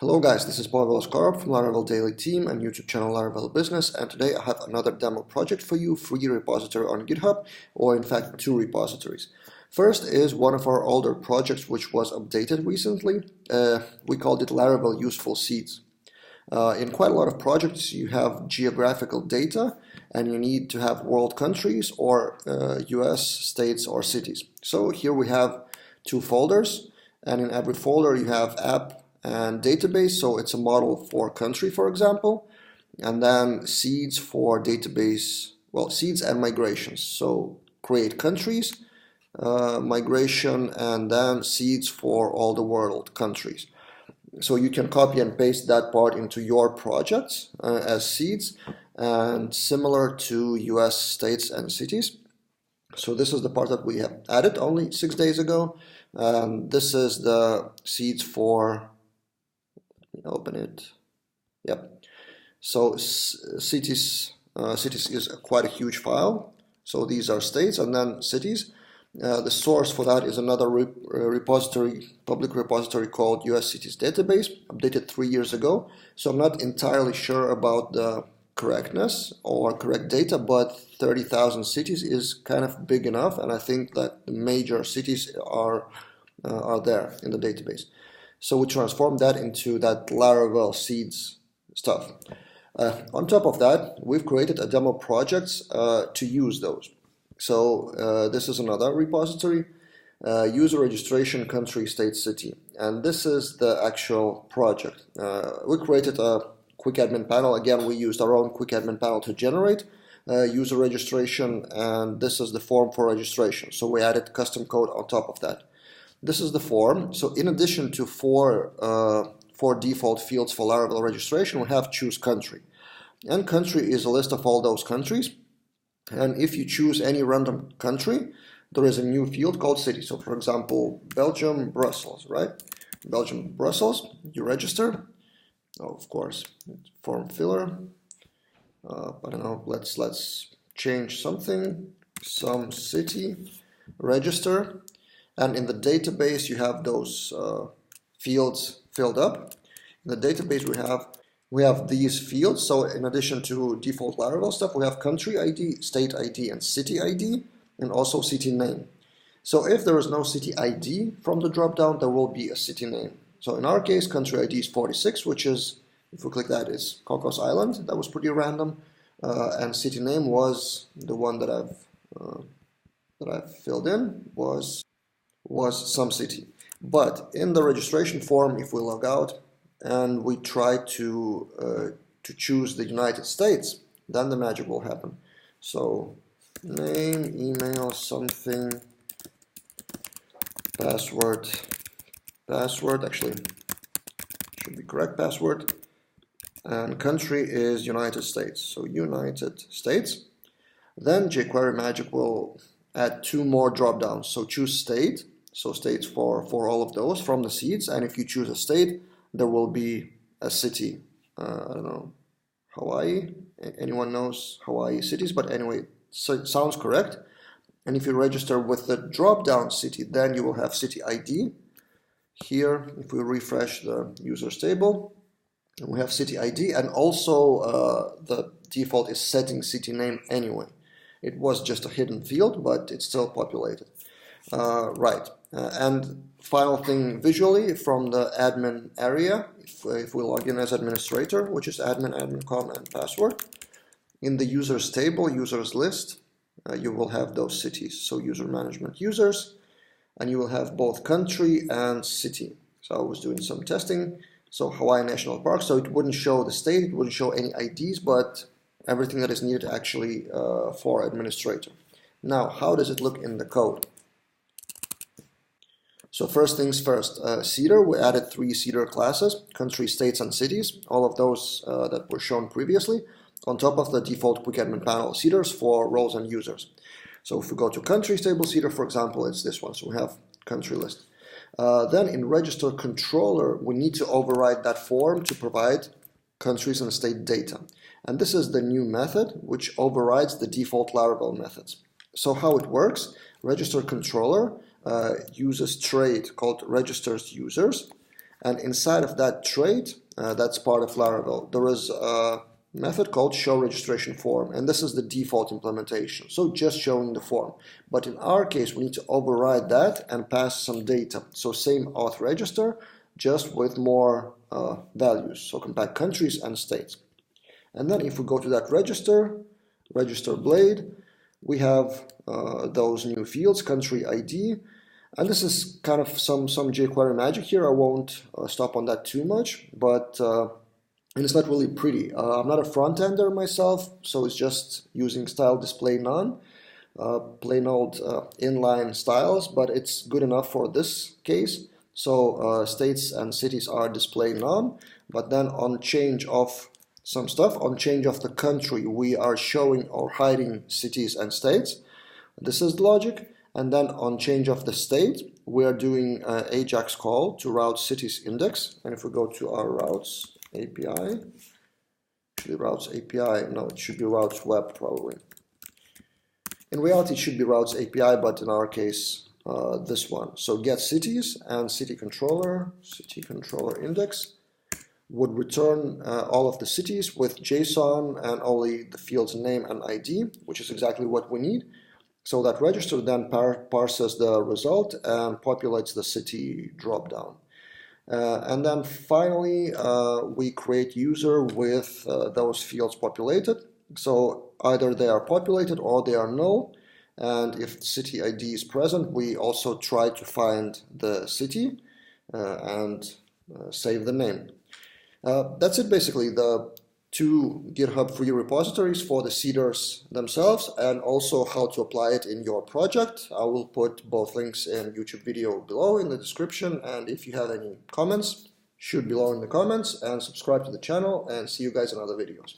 Hello guys, this is Pavel Oskarov from Laravel Daily Team and YouTube channel Laravel Business, and today I have another demo project for you, free repository on GitHub, or in fact two repositories. First is one of our older projects which was updated recently. We called it Laravel Useful Seeds. In quite a lot of projects you have geographical data and you need to have world countries or US, states or cities. So here we have two folders, and in every folder you have app and database, so it's a model for country, for example, and then seeds for database, well, seeds and migrations. So create countries, migration, and then seeds for all the world countries. So you can copy and paste that part into your projects as seeds, and similar to US states and cities. So this is the part that we have added only 6 days ago. This is the seeds for, open it. Yep. So cities is quite a huge file. So these are states and then cities. The source for that is another repository, public repository called US Cities Database, updated 3 years ago. So I'm not entirely sure about the correctness or correct data, but 30,000 cities is kind of big enough, and I think that the major cities are there in the database. So we transform that into that Laravel seeds stuff. On top of that, we've created a demo projects to use those. So this is another repository, user registration, country, state, city. And this is the actual project. We created a quick admin panel. Again, we used our own quick admin panel to generate user registration, and this is the form for registration. So we added custom code on top of that. This is the form. So in addition to four default fields for Laravel registration, we have choose country. And country is a list of all those countries. And if you choose any random country, there is a new field called city. So for example, Belgium, Brussels, right? Belgium, Brussels, you register. Oh, of course, form filler. I don't know, let's change something, some city, register. And in the database, you have those fields filled up. In the database, we have these fields. So in addition to default Laravel stuff, we have country ID, state ID, and city ID, and also city name. So if there is no city ID from the dropdown, there will be a city name. So in our case, country ID is 46, which is, if we click that, is Cocos Island. That was pretty random. And city name was the one that I've filled in, was some city. But in the registration form, if we log out and we try to choose the United States, then the magic will happen. So name, email, something, password, actually should be correct password, and country is United States. So United States. Then jQuery magic will add two more dropdowns. So choose state. So states for all of those from the seeds, and if you choose a state, there will be a city. I don't know, Hawaii. Anyone knows Hawaii cities? But anyway, so it sounds correct. And if you register with the drop-down city, then you will have city ID. Here, if we refresh the users table, we have city ID, and also the default is setting city name anyway. It was just a hidden field, but it's still populated. Right. And final thing visually from the admin area, if we log in as administrator, which is admin.com and password, in the users table, users list, you will have those cities. So user management users, and you will have both country and city. So I was doing some testing. So Hawaii National Park, so it wouldn't show the state, it wouldn't show any IDs, but everything that is needed actually for administrator. Now, how does it look in the code? So first things first, seeder, we added 3 seeder classes, country, states, and cities, all of those that were shown previously, on top of the default quick admin panel seeders for roles and users. So if we go to country stable seeder, for example, it's this one, so we have country list. Then in register controller, we need to override that form to provide countries and state data. And this is the new method which overrides the default Laravel methods. So how it works, register controller uses trait called registers users, And inside of that trait, that's part of Laravel, there is a method called show registration form, and this is the default implementation, so just showing the form. But in our case, we need to override that and pass some data. So same auth register, just with more values, so compact countries and states. And then if we go to that register blade, we have those new fields, country ID, and this is kind of some jQuery magic here. I won't stop on that too much, but and it's not really pretty. I'm not a front-ender myself, so it's just using style display none, plain old inline styles, but it's good enough for this case. So states and cities are display none, but then on change of some stuff, on change of the country, we are showing or hiding cities and states. This is the logic. And then on change of the state, we are doing AJAX call to route cities index. And if we go to our routes API, actually routes API, no, it should be routes web probably. In reality, it should be routes API, but in our case, this one. So get cities and city controller index would return all of the cities with JSON and only the fields name and ID, which is exactly what we need. So that register then parses the result and populates the city dropdown. And then finally, we create user with those fields populated. So either they are populated or they are null. And if the city ID is present, we also try to find the city and save the name. That's it basically, the two GitHub free repositories for the seeders themselves, and also how to apply it in your project. I will put both links in YouTube video below in the description, and if you have any comments, shoot below in the comments, and subscribe to the channel, and see you guys in other videos.